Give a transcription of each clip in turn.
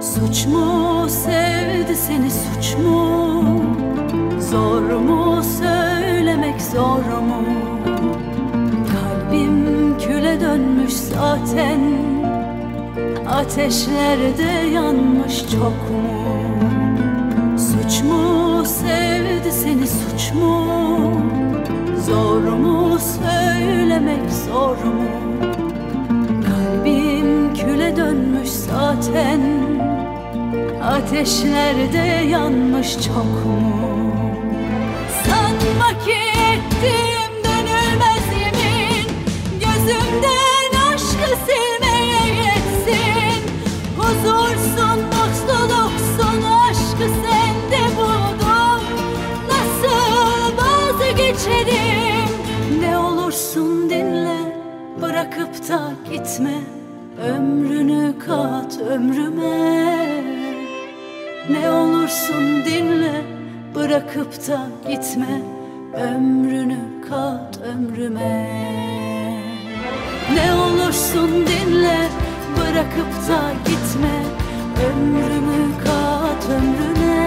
Suç mu sevdi seni, suç mu? Zor mu söylemek, zor mu? Kalbim küle dönmüş zaten, ateşlerde yanmış çok mu? Suç mu sevdi seni, suç mu? Zor mu söylemek, zor mu? Kalbim küle dönmüş zaten, ateşlerde yanmış çok mu? Sanma ki ettiğim dönülmez yemin, gözümden aşkı silmeye yetsin. Huzursun, mutluluksun, aşkı sende buldum. Nasıl vazgeçerim? Ne olursun dinle, bırakıp da gitme. Ömrünü kat ömrüme. Ne olursun dinle, bırakıp da gitme. Ömrünü kat ömrüme. Ne olursun dinle, bırakıp da gitme. Ömrümü kat ömrüne.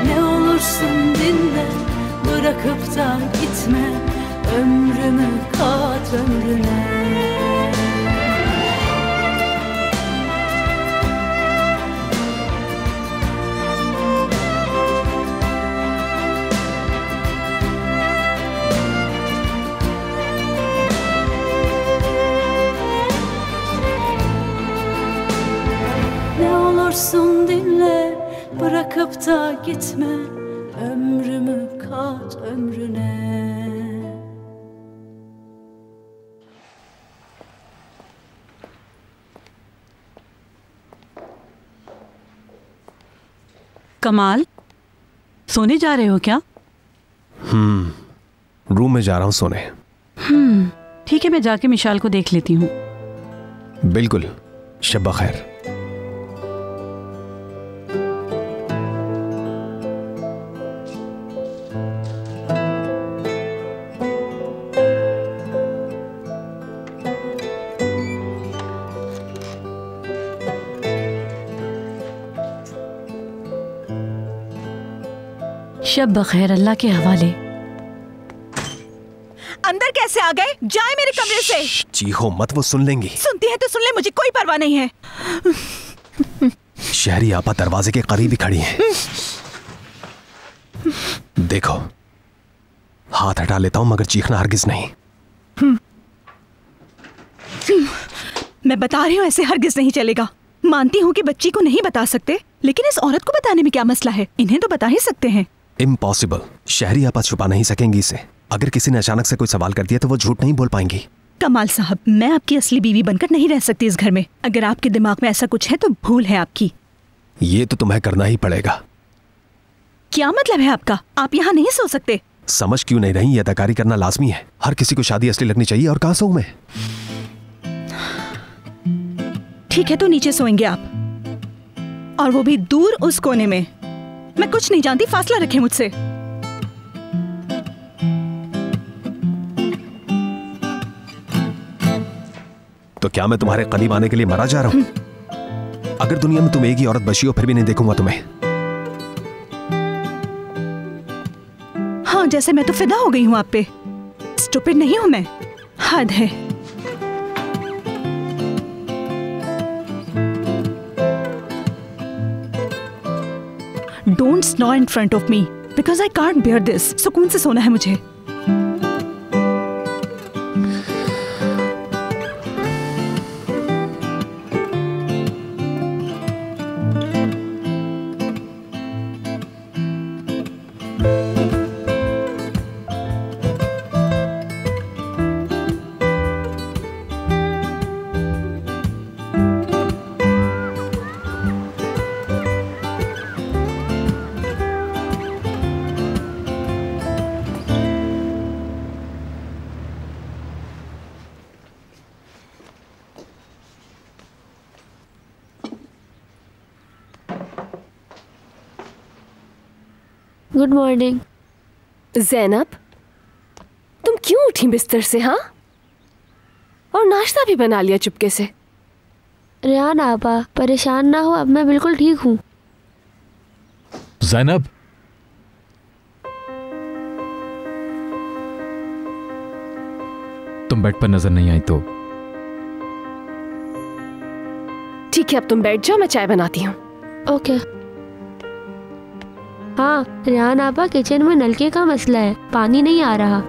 Ne olursun dinle, bırakıp da gitme. Ömrümü kat ömrüne. Olursun dinle, bırakıp da gitme. Ömrümü kat ömrüne. कमाल, सोने जा रहे हो क्या? Room में जा रहा हूँ सोने। ठीक है, मैं जाके मिशाल को देख लेती हूँ। बिल्कुल, शब्बा खैर। शब बखैर, अल्लाह के हवाले। अंदर कैसे आ गए? जाए मेरे कमरे से। चीखो मत, वो सुन लेंगी। सुनती है तो सुन ले, मुझे कोई परवाह नहीं है। शहरी आपा दरवाजे के करीब ही खड़ी हैं। देखो, हाथ हटा लेता हूं मगर चीखना हरगिज नहीं। मैं बता रही हूँ ऐसे हरगिज नहीं चलेगा। मानती हूँ कि बच्ची को नहीं बता सकते, लेकिन इस औरत को बताने में क्या मसला है? इन्हें तो बता ही सकते हैं। इम्पॉसिबल। शहरी आपा छुपा नहीं सकेंगी इसे। अगर किसी ने अचानक से कोई सवाल कर दिया तो वो झूठ नहीं बोल पाएंगी। कमाल साहब, मैं आपकी असली बीवी बनकर नहीं रह सकती इस घर में। अगर आपके दिमाग में ऐसा कुछ है तो भूल है आपकी। ये तो तुम्हें करना ही पड़ेगा। क्या मतलब है आपका? आप यहाँ नहीं सो सकते? समझ क्यों नहीं रही? ये अदाकारी करना लाजमी है। हर किसी को शादी असली लगनी चाहिए। और कहाँ सोऊं मैं? ठीक है, तो नीचे सोएंगे आप, और वो भी दूर उस कोने में। मैं कुछ नहीं जानती, फासला रखें मुझसे। तो क्या मैं तुम्हारे करीब आने के लिए मरा जा रहा हूं? अगर दुनिया में तुम एक ही औरत बची हो फिर भी नहीं देखूंगा तुम्हें। हाँ, जैसे मैं तो फिदा हो गई हूँ आप पे। स्टूपिड नहीं हूं मैं। हद है। Don't snore in front of me because I can't bear this. सुकून से सोना है मुझे। Good morning. ज़ैनब, तुम क्यों उठी बिस्तर से? हाँ, और नाश्ता भी बना लिया चुपके से? रेहान आपा, परेशान ना हो, अब मैं बिल्कुल ठीक हूँ। ज़ैनब, तुम बेड पर नजर नहीं आई तो? ठीक है, अब तुम बैठ जाओ, मैं चाय बनाती हूँ। ओके। हाँ रेहान आपा, किचन में नलके का मसला है, पानी नहीं आ रहा।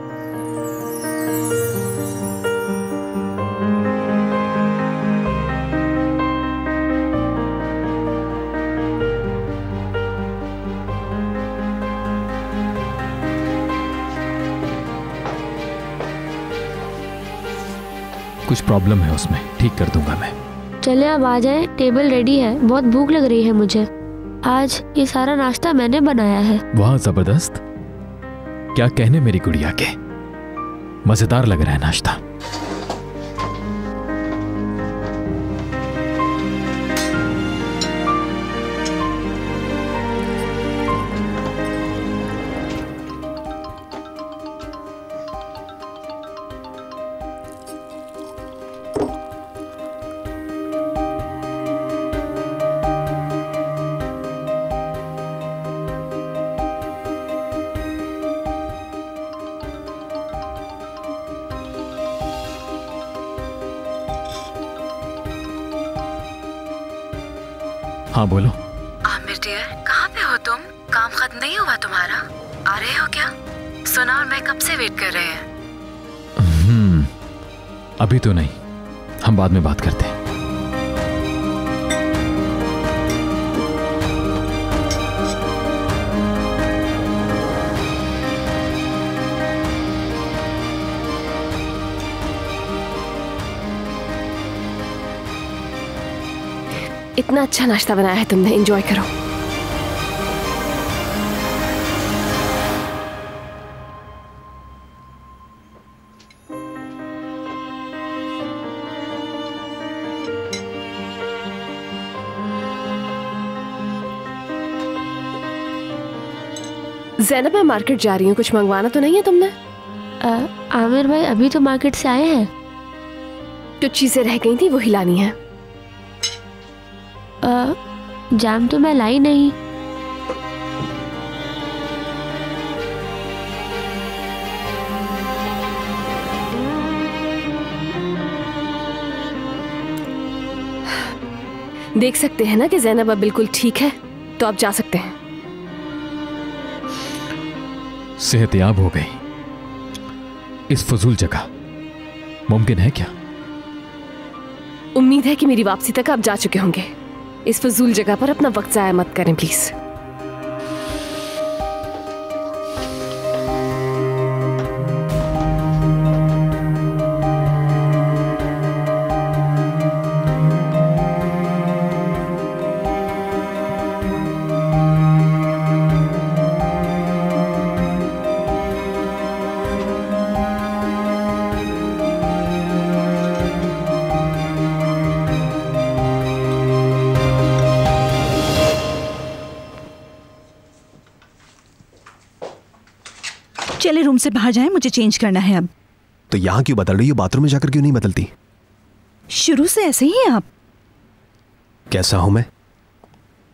कुछ प्रॉब्लम है उसमें, ठीक कर दूंगा मैं। चले अब आ जाएं, टेबल रेडी है, बहुत भूख लग रही है मुझे। आज ये सारा नाश्ता मैंने बनाया है। वाह जबरदस्त, क्या कहने मेरी गुड़िया के, मजेदार लग रहा है नाश्ता। हाँ बोलो। आमिर डियर, कहाँ पे हो तुम? काम खत्म नहीं हुआ तुम्हारा? आ रहे हो क्या? सुना, और मैं कब से वेट कर रहे हैं। अभी तो नहीं, हम बाद में बात करते हैं। इतना अच्छा नाश्ता बनाया है तुमने, एंजॉय करो। ज़ैनब, मैं मार्केट जा रही हूँ, कुछ मंगवाना तो नहीं है तुमने? आमिर भाई अभी तो मार्केट से आए हैं। कुछ चीजें रह गई थी, वो हिलानी है। जैम तो मैं लाई नहीं। देख सकते हैं ना कि ज़ैनब अब बिल्कुल ठीक है, तो आप जा सकते हैं। सेहतयाब हो गई, इस फजूल जगह मुमकिन है क्या? उम्मीद है कि मेरी वापसी तक आप जा चुके होंगे। इस फजूल जगह पर अपना वक्त जाया मत करें प्लीज। चले रूम से बाहर जाएं, मुझे चेंज करना है अब। तो यहाँ क्यों बदल रही हो? बाथरूम में जाकर क्यों नहीं बदलती? शुरू से ऐसे ही हैं आप। कैसा हूं मैं?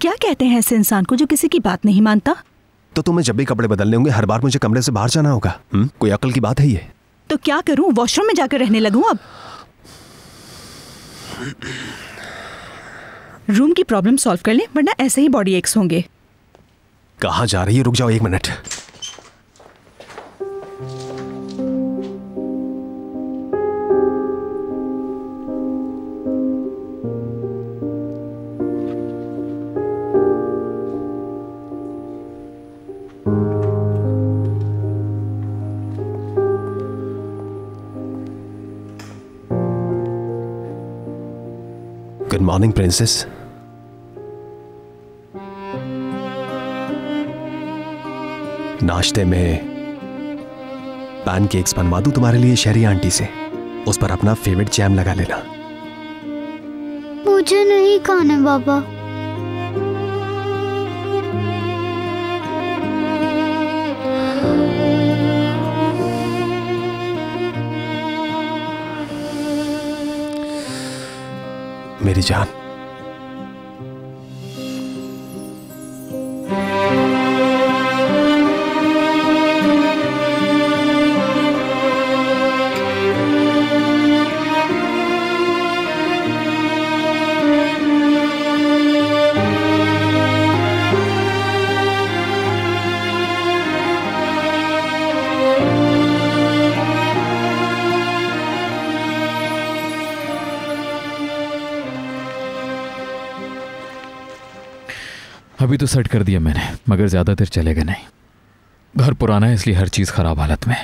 क्या कहते हैं ऐसे इंसान को जो किसी की बात नहीं मानता? तो तुम्हें जब भी कपड़े बदलने होंगे हर बार मुझे कमरे से बाहर जाना होगा? कोई अकल की बात है ये? तो क्या करूं, वॉशरूम में जाकर रहने लगूं अब? रूम की प्रॉब्लम सॉल्व कर ले, वरना ऐसे ही बॉडी एक्स होंगे। कहाँ जा रही है? रुक जाओ 1 मिनट। Good morning princess. नाश्ते में पैनकेक्स बनवा दूं तुम्हारे लिए शहरी आंटी से? उस पर अपना फेवरेट जैम लगा लेना। मुझे नहीं खाने बाबा। मेरी जान, अभी तो सेट कर दिया मैंने, मगर ज्यादा देर चलेगा नहीं। घर पुराना है इसलिए हर चीज खराब हालत में।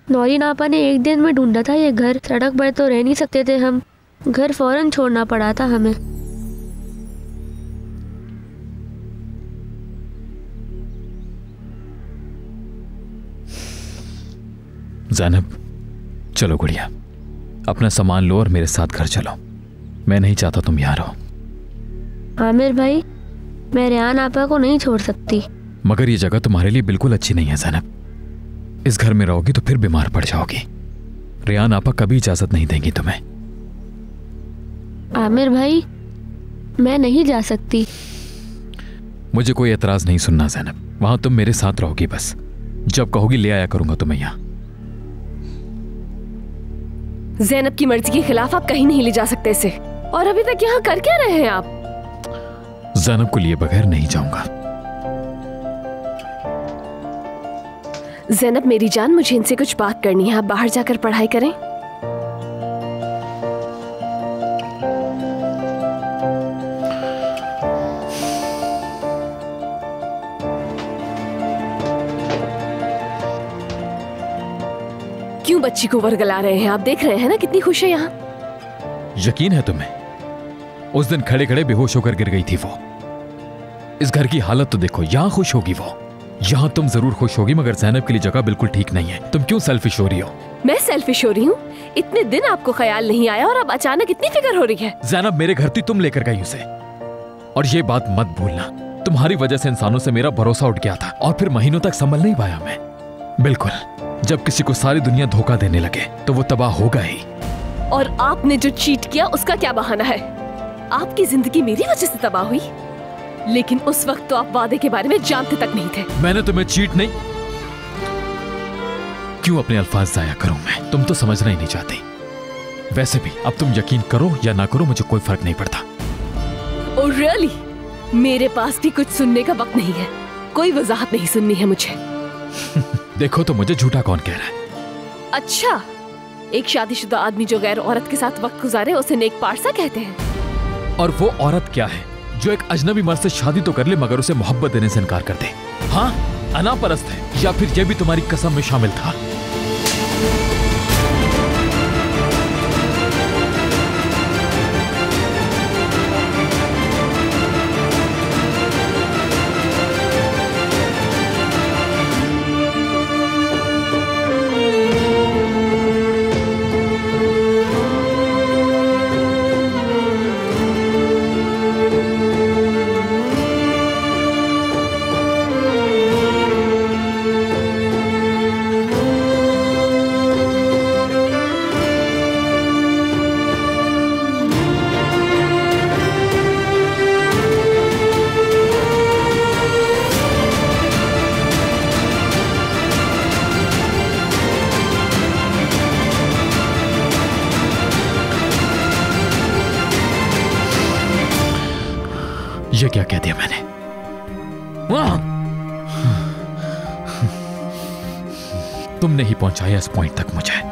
नौरीन आपा ने एक दिन में ढूंढा था ये घर। सड़क पर तो रह नहीं सकते थे हम, घर फौरन छोड़ना पड़ा था हमें। ज़ैनब, चलो गुड़िया, अपना सामान लो और मेरे साथ घर चलो। मैं नहीं चाहता तुम यहाँ रहो। आमिर भाई, मैं रेहान आपा को नहीं छोड़ सकती। मगर ये जगह तुम्हारे लिए बिल्कुल अच्छी नहीं है ज़ैनब। इस घर में रहोगी तो फिर बीमार पड़ जाओगी। रेहान आपा कभी इजाजत नहीं देंगी तुम्हें। आमिर भाई, मैं नहीं जा सकती। मुझे कोई एतराज नहीं सुनना ज़ैनब। वहां तुम मेरे साथ रहोगी बस। जब कहोगी ले आया करूंगा तुम्हें यहाँ। ज़ैनब की मर्जी के खिलाफ आप कहीं नहीं ले जा सकते इसे। और अभी तक यहाँ कर क्या रहे हैं आप? ज़ैनब को लिए बगैर नहीं जाऊंगा। ज़ैनब मेरी जान, मुझे इनसे कुछ बात करनी है। आप बाहर जाकर पढ़ाई करें। क्यों बच्ची को वर्गला रहे हैं? आप देख रहे हैं ना कितनी खुश है यहाँ। यकीन है तुम्हें? उस दिन खड़े खड़े बेहोश होकर गिर गई थी वो। इस घर की हालत तो देखो। यहाँ खुश होगी वो। यहाँ तुम जरूर खुश होगी, मगर ज़ैनब के लिए जगह बिल्कुल ठीक नहीं है। तुम क्यों सेल्फिश हो रही हो? मैं सेल्फिश हो रही हूँ? इतने दिन आपको ख्याल नहीं आया और अब अचानक इतनी फिक्र हो रही है। ज़ैनब, मेरे घर थी, तुम लेकर गई उसे। और ये बात मत भूलना, तुम्हारी वजह से इंसानों से मेरा भरोसा उठ गया था और फिर महीनों तक संभल नहीं पाया मैं। बिल्कुल, जब किसी को सारी दुनिया धोखा देने लगे तो वो तबाह होगा ही। और आपने जो चीट किया उसका क्या बहाना है? आपकी जिंदगी मेरी वजह से तबाह हुई, लेकिन उस वक्त तो आप वादे के बारे में जानते तक नहीं थे। मैंने तुम्हें चीट नहीं। क्यों अपने अल्फाज जाया करूं मैं? तुम तो समझना ही नहीं चाहती। वैसे भी अब तुम यकीन करो या ना करो मुझे कोई फर्क नहीं पड़ता। Oh really? मेरे पास भी कुछ सुनने का वक्त नहीं है। कोई वजाहत नहीं सुननी है मुझे। देखो तो मुझे झूठा कौन कह रहा है? अच्छा, एक शादीशुदा आदमी जो गैर औरत के साथ वक्त गुजारे उसे नेक पारसा कहते हैं। और वो औरत क्या है जो एक अजनबी मर्द से शादी तो कर ले मगर उसे मोहब्बत देने से इनकार कर दे? हाँ, अनापरस्त है या फिर यह भी तुम्हारी कसम में शामिल था? ये क्या कह दिया मैंने? तुमने ही पहुंचाया इस पॉइंट तक मुझे।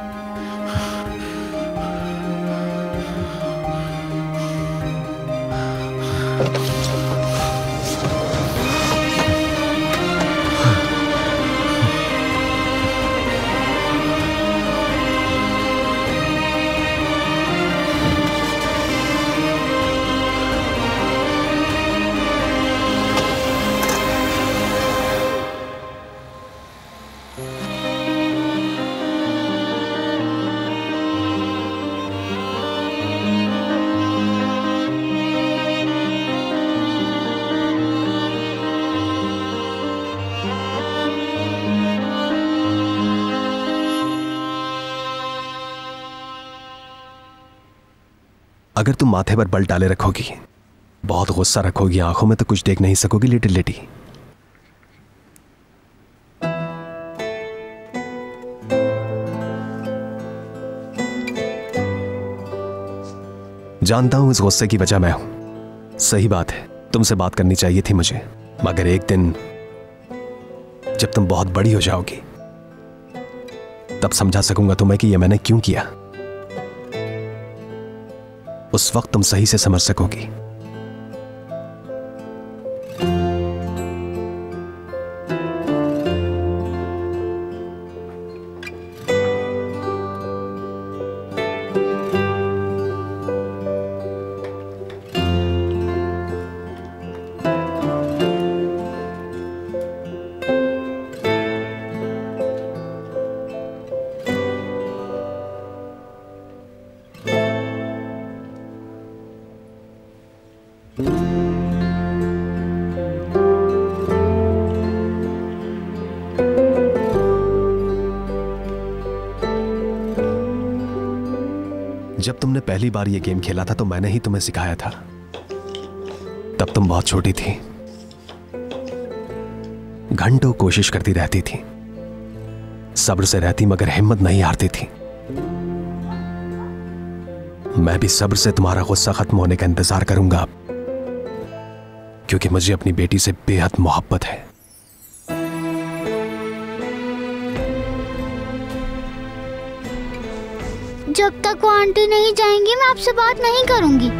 अगर तुम माथे पर बल डाले रखोगी, बहुत गुस्सा रखोगी, आंखों में तो कुछ देख नहीं सकोगी लिटिल लेडी। जानता हूं इस गुस्से की वजह मैं हूं। सही बात है, तुमसे बात करनी चाहिए थी मुझे, मगर एक दिन जब तुम बहुत बड़ी हो जाओगी तब समझा सकूंगा तुम्हें कि यह मैंने क्यों किया। उस वक्त तुम सही से समझ सकोगी। जब तुमने पहली बार यह गेम खेला था तो मैंने ही तुम्हें सिखाया था। तब तुम बहुत छोटी थी, घंटों कोशिश करती रहती थी, सब्र से रहती मगर हिम्मत नहीं हारती थी। मैं भी सब्र से तुम्हारा गुस्सा खत्म होने का इंतजार करूंगा अब, क्योंकि मुझे अपनी बेटी से बेहद मोहब्बत है। जब तक वो आंटी नहीं जाएंगी मैं आपसे बात नहीं करूंगी।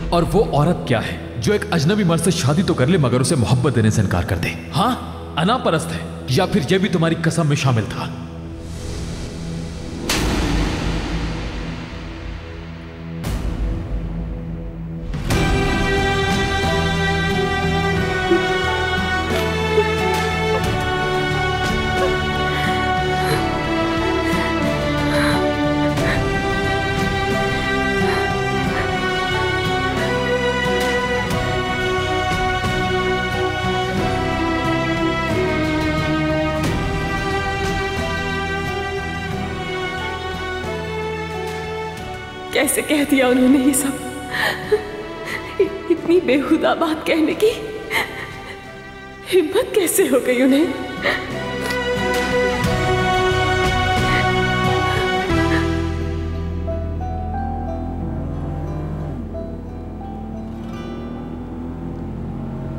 और वो औरत क्या है जो एक अजनबी मर्द से शादी तो कर ले मगर उसे मोहब्बत देने से इनकार कर दे? हाँ, अनापरस्त है या फिर यह भी तुम्हारी कसम में शामिल था? कैसे कह दिया उन्होंने ये सब? इतनी बेहुदा बात कहने की हिम्मत कैसे हो गई उन्हें?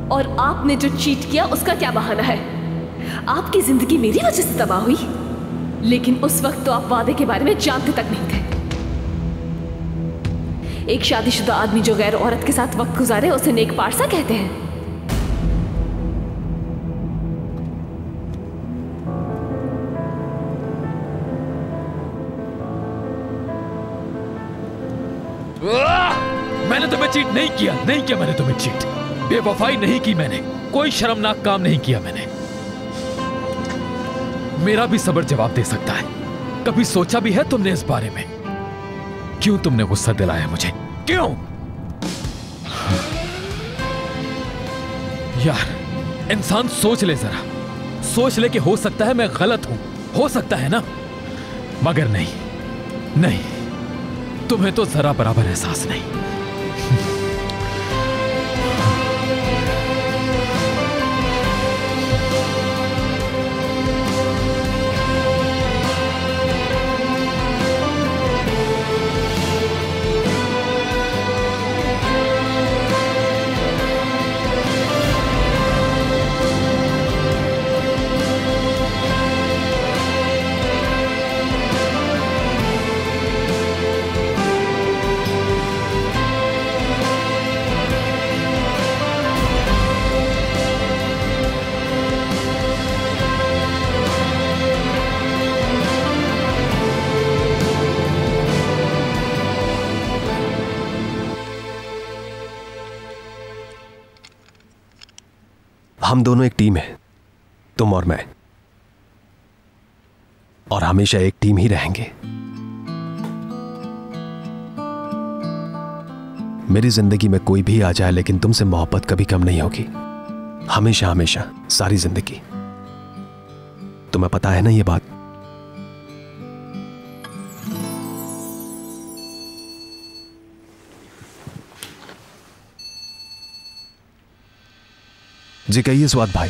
और आपने जो चीट किया उसका क्या बहाना है? आपकी जिंदगी मेरी वजह से तबाह हुई, लेकिन उस वक्त तो आप वादे के बारे में जानते तक नहीं थे। एक शादीशुदा आदमी जो गैर औरत के साथ वक्त गुजारे उसे नेक पारसा कहते हैं। मैंने तुम्हें चीट नहीं किया, नहीं किया मैंने तुम्हें चीट। बेवफाई नहीं की मैंने, कोई शर्मनाक काम नहीं किया मैंने। मेरा भी सब्र जवाब दे सकता है। कभी सोचा भी है तुमने इस बारे में? क्यों तुमने गुस्सा दिलाया मुझे? क्यों? यार इंसान सोच ले जरा, सोच ले कि हो सकता है मैं गलत हूं, हो सकता है ना, मगर नहीं नहीं, तुम्हें तो जरा बराबर एहसास नहीं। हम दोनों एक टीम है, तुम और मैं, और हमेशा एक टीम ही रहेंगे। मेरी जिंदगी में कोई भी आ जाए, लेकिन तुमसे मोहब्बत कभी कम नहीं होगी, हमेशा हमेशा, सारी जिंदगी। तुम्हें पता है ना ये बात? जी कहिए स्वाद भाई।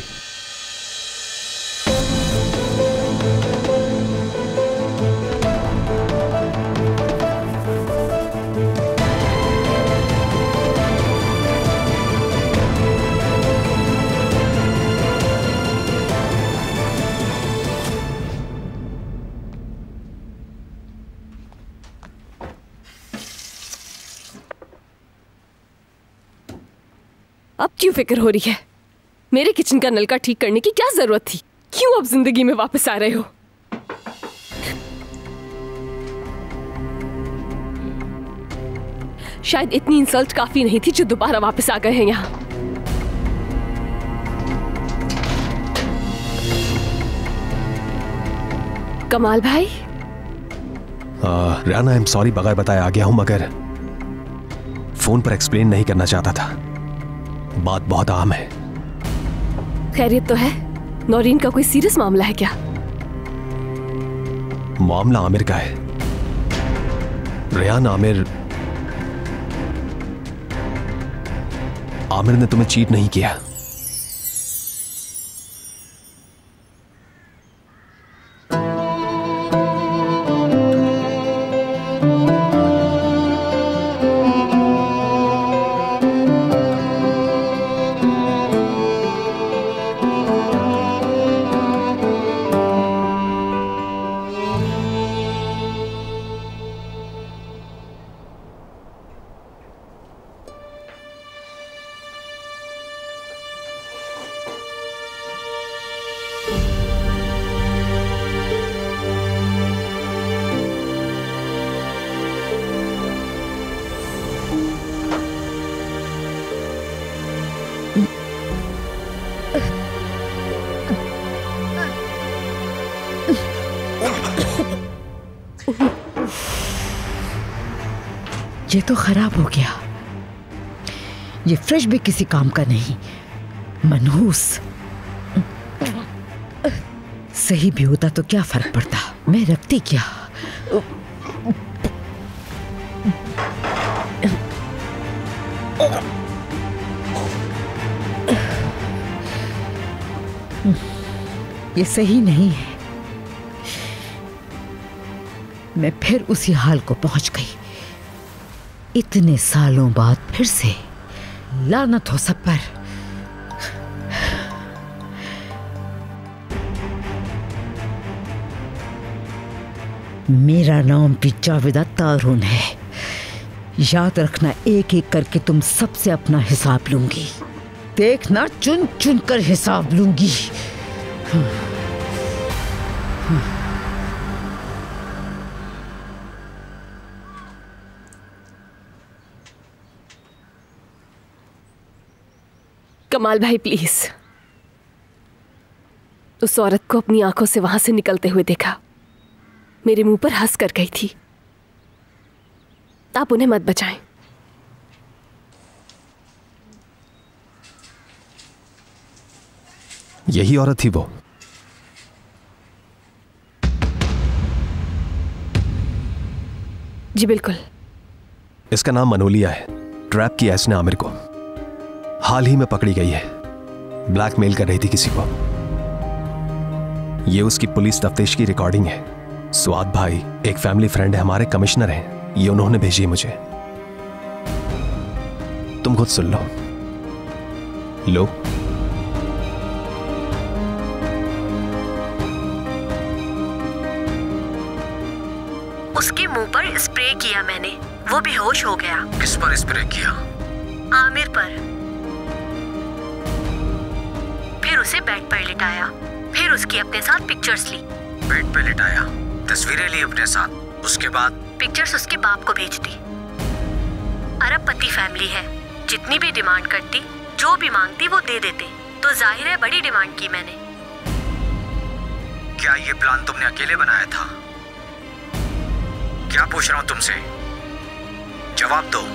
अब क्यों फिक्र हो रही है? मेरे किचन का नल का ठीक करने की क्या जरूरत थी? क्यों अब जिंदगी में वापस आ रहे हो? शायद इतनी इंसल्ट काफी नहीं थी जो दोबारा वापस आ गए हैं यहां। कमाल भाई। राना, आई एम सॉरी, बगैर बताए आ गया हूं, मगर फोन पर एक्सप्लेन नहीं करना चाहता था। बात बहुत आम है। खैरियत तो है? नौरीन का कोई सीरियस मामला है क्या? मामला आमिर का है। रेहान, आमिर ने तुम्हें चीट नहीं किया। ये तो खराब हो गया। ये फ्रिज भी किसी काम का नहीं, मनहूस। सही भी होता तो क्या फर्क पड़ता, मैं रखती क्या। ये सही नहीं है। मैं फिर उसी हाल को पहुंच गई। इतने सालों बाद फिर से। लानत हो सब पर। मेरा नाम भी जावेदा तारून है। याद रखना, एक एक करके तुम सबसे अपना हिसाब लूंगी। देखना, चुन चुन कर हिसाब लूंगी। कमाल भाई प्लीज। उस औरत को अपनी आंखों से वहां से निकलते हुए देखा। मेरे मुंह पर हंस कर गई थी। आप उन्हें मत बचाएं। यही औरत थी वो। जी बिल्कुल। इसका नाम मनोलिया है। ट्रैप किया इसने आमिर को। हाल ही में पकड़ी गई है। ब्लैकमेल कर रही थी किसी को। ये उसकी पुलिस तफ्तीश की रिकॉर्डिंग है। स्वाद भाई एक फैमिली फ्रेंड है, हमारे कमिश्नर हैं। ये उन्होंने भेजी है मुझे। तुम खुद सुन लो। लो। उसके मुंह पर स्प्रे किया मैंने, वो बेहोश हो गया। किस पर स्प्रे किया? आमिर पर। फिर उसे बेड पर लिटाया, फिर उसकी अपने साथ पिक्चर्स ली। बेड पे लिटाया, तस्वीरें ली अपने साथ, उसके बाद पिक्चर्स उसके बाप को भेज दी। अरबपति फैमिली है, जितनी भी डिमांड करती, जो भी मांगती वो दे देते। तो जाहिर है बड़ी डिमांड की मैंने। क्या ये प्लान तुमने अकेले बनाया था? क्या पूछ रहा हूं तुमसे, जवाब दो।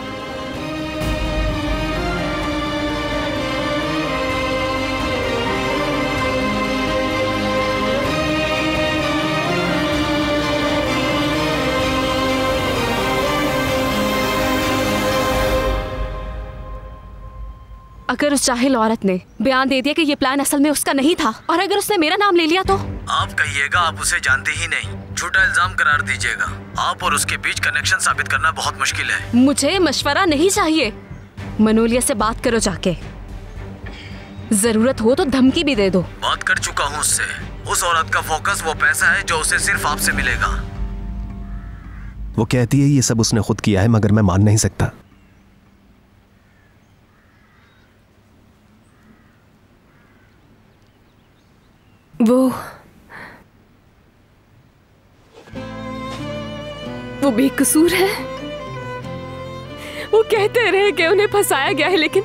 अगर उस जाहिल औरत ने बयान दे दिया कि ये प्लान असल में उसका नहीं था, और अगर उसने मेरा नाम ले लिया तो? आप कहिएगा आप उसे जानते ही नहीं, झूठा इल्जाम करार दीजिएगा। आप और उसके बीच कनेक्शन साबित करना बहुत मुश्किल है। मुझे मशवरा नहीं चाहिए। मनोलिया से बात करो जाके। जरूरत हो तो धमकी भी दे दो। बात कर चुका हूँ उससे। उस औरत का फोकस वो पैसा है जो उसे सिर्फ आपसे मिलेगा। वो कहती है ये सब उसने खुद किया है, मगर मैं मान नहीं सकता। वो बेकसूर है। वो कहते रहे कि उन्हें फंसाया गया है, लेकिन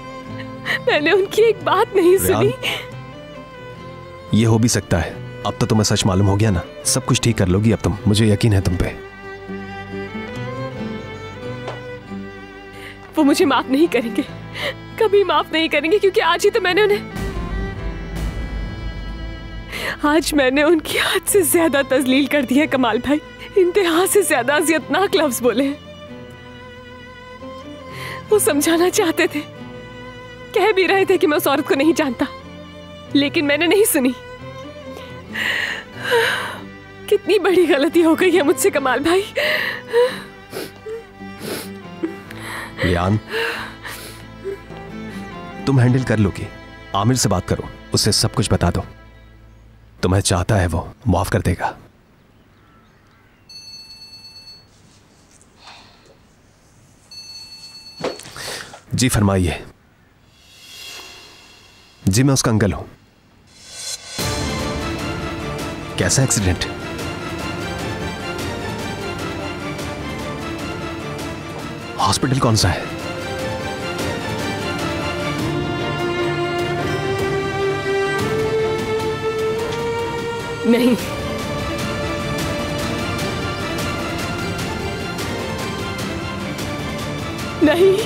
मैंने उनकी एक बात नहीं सुनी। ये हो भी सकता है। अब तो तुम्हें सच मालूम हो गया ना। सब कुछ ठीक कर लोगी अब तुम, मुझे यकीन है तुम पे। वो मुझे माफ नहीं करेंगे, कभी माफ नहीं करेंगे, क्योंकि आज ही तो मैंने उनकी हद से ज्यादा तजलील कर दी है कमाल भाई। इंतहा से ज्यादा अजियतनाक लफ्ज बोले हैं। वो समझाना चाहते थे, कह भी रहे थे कि मैं उस औरत को नहीं जानता, लेकिन मैंने नहीं सुनी। कितनी बड़ी गलती हो गई है मुझसे कमाल भाई। रियान, तुम हैंडल कर लोगी। आमिर से बात करो, उसे सब कुछ बता दो। तुम्हें चाहता है, वो माफ कर देगा। जी फरमाइए। जी मैं उसका अंकल हूं। कैसा एक्सीडेंट? हॉस्पिटल कौन सा है? नहीं, नहीं।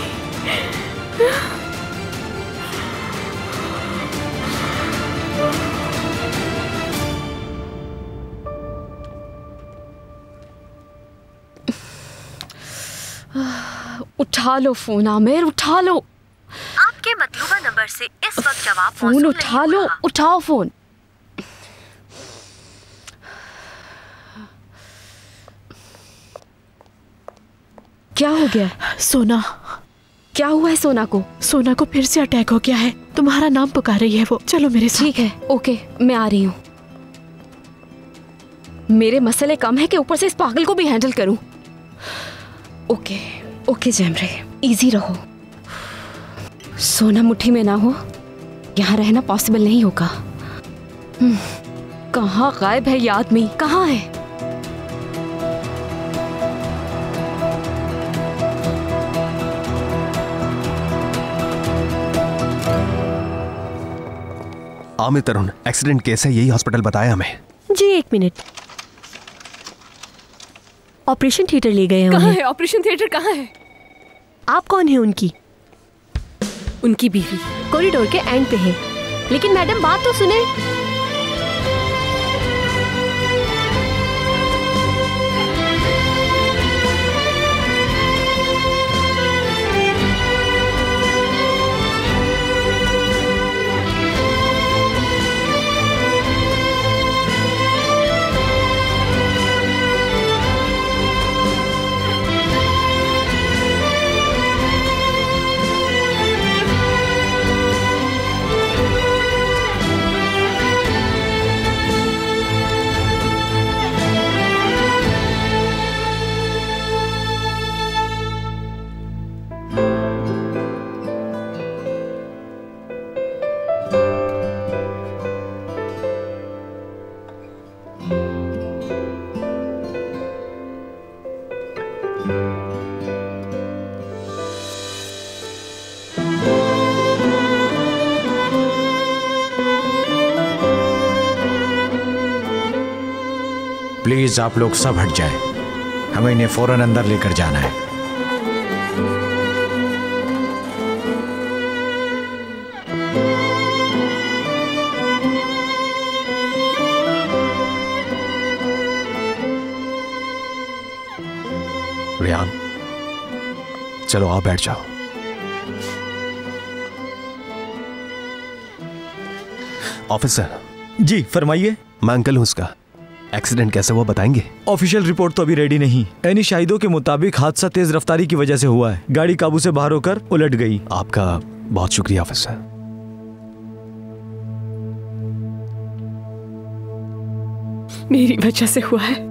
उठ। उठा लो फोन आमिर, उठा लो। आपके मतलूबा नंबर से इस वक्त जवाब फोन उठा लो, उठाओ फोन। क्या हो गया? सोना। क्या हुआ है सोना को? सोना को फिर से अटैक हो गया है। तुम्हारा नाम पुकार रही है वो। चलो मेरे साथ। ठीक है, ओके, मैं आ रही हूँ। मेरे मसले कम है कि ऊपर से इस पागल को भी हैंडल करूं। ओके ओके जैमरे, इजी रहो। सोना मुट्ठी में ना हो, यहाँ रहना पॉसिबल नहीं होगा। कहाँ गायब है ये आदमी? कहाँ है? आमिर तरुण, एक्सीडेंट केस है, यही हॉस्पिटल बताया हमें। जी 1 मिनट। ऑपरेशन थिएटर ले गए हैं। कहाँ है ऑपरेशन थिएटर? कहाँ है? आप कौन है उनकी? उनकी बीवी। कॉरिडोर के एंड पे है। लेकिन मैडम बात तो सुने। प्लीज आप लोग सब हट जाएं, हमें इन्हें फौरन अंदर लेकर जाना है। रियान, चलो आप बैठ जाओ। ऑफिसर। जी फरमाइए। मैं अंकल हूं उसका। एक्सीडेंट कैसे हुआ बताएंगे? ऑफिशियल रिपोर्ट तो अभी रेडी नहीं। यानी शाहिदों के मुताबिक हादसा तेज रफ्तारी की वजह से हुआ है। गाड़ी काबू से बाहर होकर उलट गई। आपका बहुत शुक्रिया ऑफिसर। मेरी वजह से हुआ है।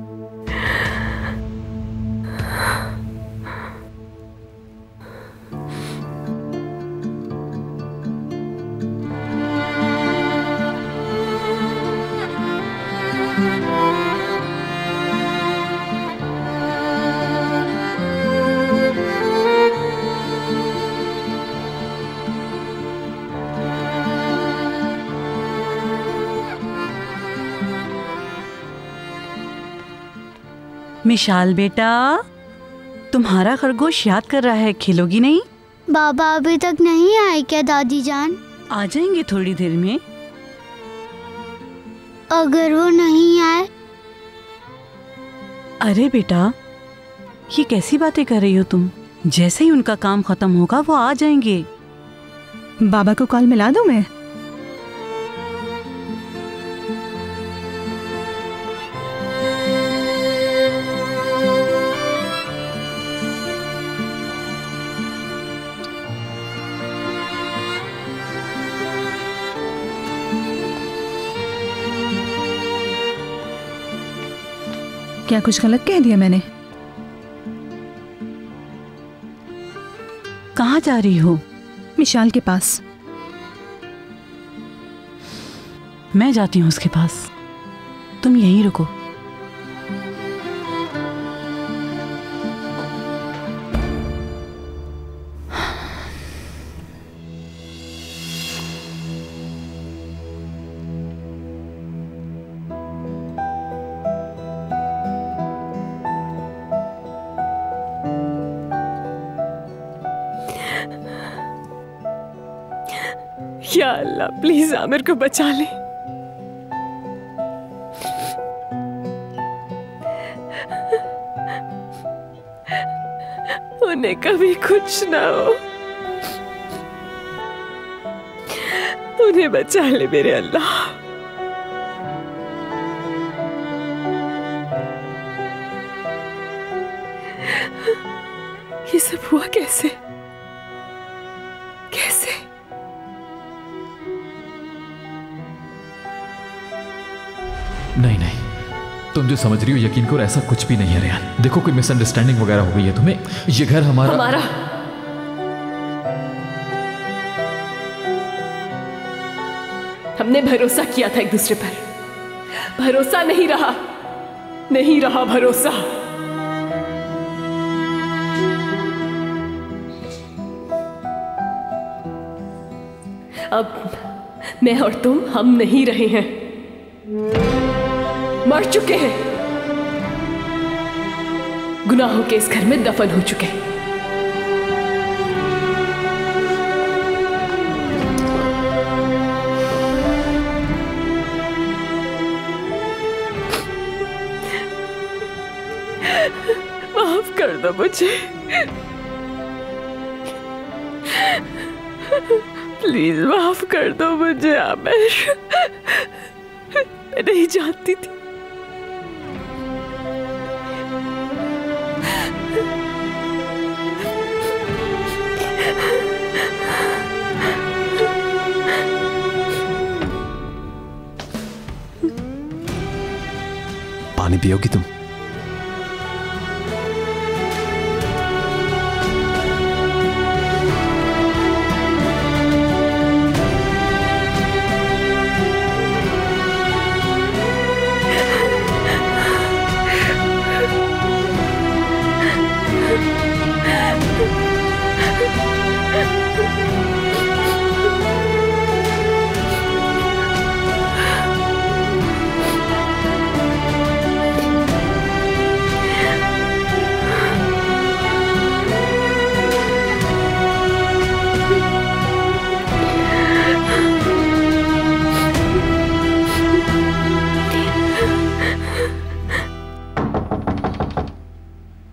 मिशाल बेटा, तुम्हारा खरगोश याद कर रहा है, खिलोगी नहीं? बाबा अभी तक नहीं आए क्या दादी जान? आ जाएंगे थोड़ी देर में। अगर वो नहीं आए? अरे बेटा, ये कैसी बातें कर रही हो तुम? जैसे ही उनका काम खत्म होगा वो आ जाएंगे। बाबा को कॉल मिला दूं मैं? क्या कुछ गलत कह दिया मैंने? कहाँ जा रही हो? मिशाल के पास। मैं जाती हूँ उसके पास, तुम यहीं रुको। या अल्लाह प्लीज आमिर को बचा ले। उन्हें कभी कुछ ना हो। उन्हें बचा ले मेरे अल्लाह। ये सब हुआ कैसे? कैसे? नहीं नहीं, तुम जो समझ रही हो यकीन करो ऐसा कुछ भी नहीं है रेहान। देखो कोई मिसअंडरस्टैंडिंग वगैरह हो गई है तुम्हें। ये घर हमारा हमने भरोसा किया था एक दूसरे पर, भरोसा नहीं रहा, नहीं रहा भरोसा। अब मैं और तुम हम नहीं रहे हैं, मर चुके हैं, गुनाहों के इस घर में दफन हो चुके हैं। माफ कर दो मुझे, प्लीज माफ कर दो मुझे आमिर। मैं नहीं जानती थी। पानी पियोगी तुम?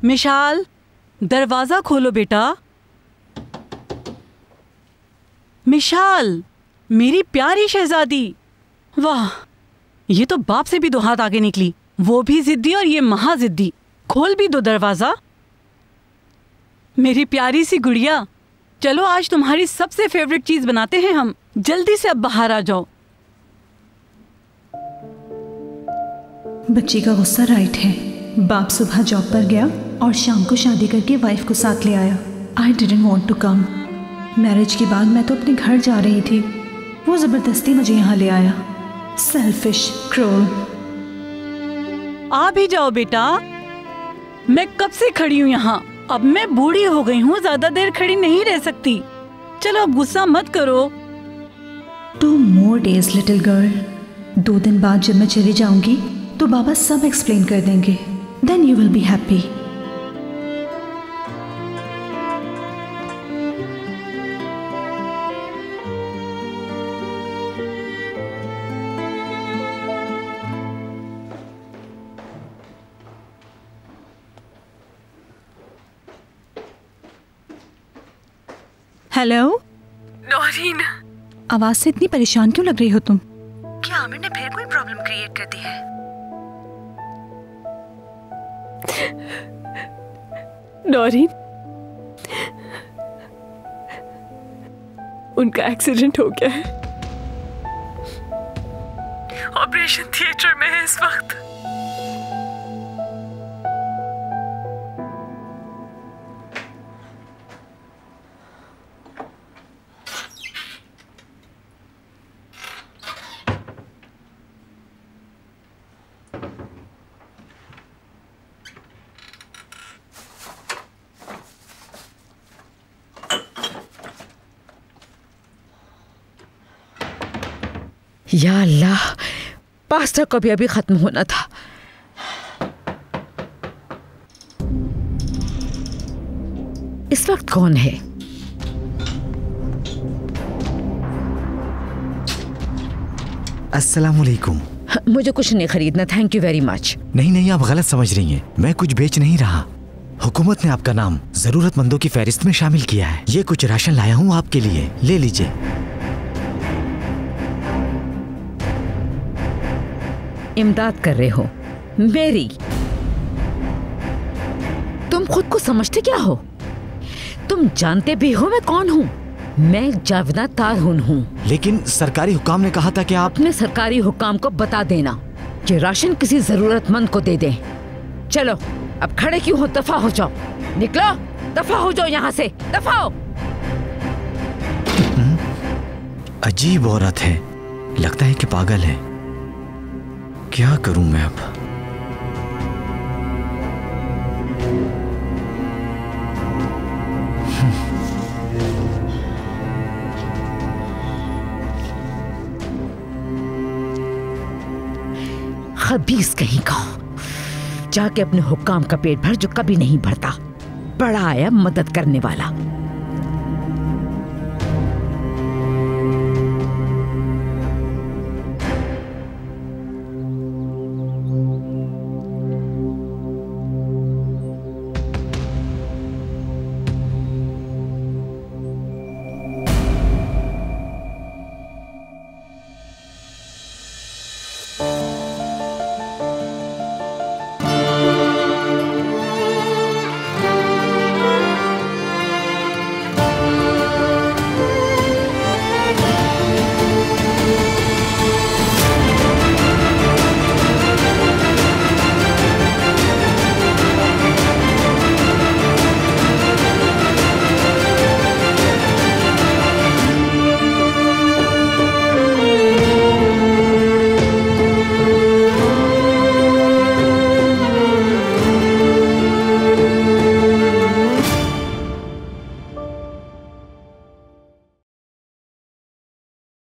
मिशाल, दरवाजा खोलो बेटा। मिशाल, मेरी प्यारी शहजादी। वाह, ये तो बाप से भी 2 हाथ आगे निकली। वो भी जिद्दी और ये महा जिद्दी। खोल भी दो दरवाजा। मेरी प्यारी सी गुड़िया, चलो आज तुम्हारी सबसे फेवरेट चीज बनाते हैं हम। जल्दी से अब बाहर आ जाओ। बच्ची का गुस्सा राइट है। बाप सुबह जॉब पर गया और शाम को शादी करके वाइफ को साथ ले आया। I didn't want to come. Marriage के बाद मैं तो अपने घर जा रही थी, वो जबरदस्ती मुझे यहाँ ले आया। सेल्फिश, क्रूर। आ भी जाओ बेटा, मैं कब से खड़ी हूँ यहाँ। अब मैं बूढ़ी हो गई हूँ, ज्यादा देर खड़ी नहीं रह सकती। चलो अब गुस्सा मत करो। 2 more days लिटिल गर्ल। 2 दिन बाद जब मैं चली जाऊंगी तो बाबा सब एक्सप्लेन कर देंगे। Then you will be happy. Hello Noreen, आवाज से इतनी परेशान क्यों लग रही हो तुम? क्या आमिर ने फिर कोई प्रॉब्लम क्रिएट कर दी है? नौरीन, उनका एक्सीडेंट हो गया है। ऑपरेशन थिएटर में है इस वक्त। या अल्लाह, पास्ता कभी अभी खत्म होना था। इस वक्त कौन है? अस्सलाम वालेकुम। मुझे कुछ नहीं खरीदना, थैंक यू वेरी मच। नहीं नहीं, आप गलत समझ रही हैं। मैं कुछ बेच नहीं रहा। हुकूमत ने आपका नाम जरूरतमंदों की फहरिस्त में शामिल किया है। ये कुछ राशन लाया हूँ आपके लिए, ले लीजिए। इमदाद कर रहे हो मेरी? तुम खुद को समझते क्या हो? तुम जानते भी हो मैं कौन हूँ? मैं जावेदा तारहुन हूँ। लेकिन सरकारी हुकाम ने कहा था कि आप अपने सरकारी हुकाम को बता देना कि राशन किसी जरूरतमंद को दे दें। चलो अब खड़े क्यों हो? दफा हो जाओ, निकलो, दफा हो जाओ यहाँ से, दफा हो। अजीब औरत है, लगता है कि पागल है। क्या करूं मैं अब? खबीस कहीं का, जाके अपने हुक्काम का पेट भर जो कभी नहीं भरता। बड़ा आया मदद करने वाला।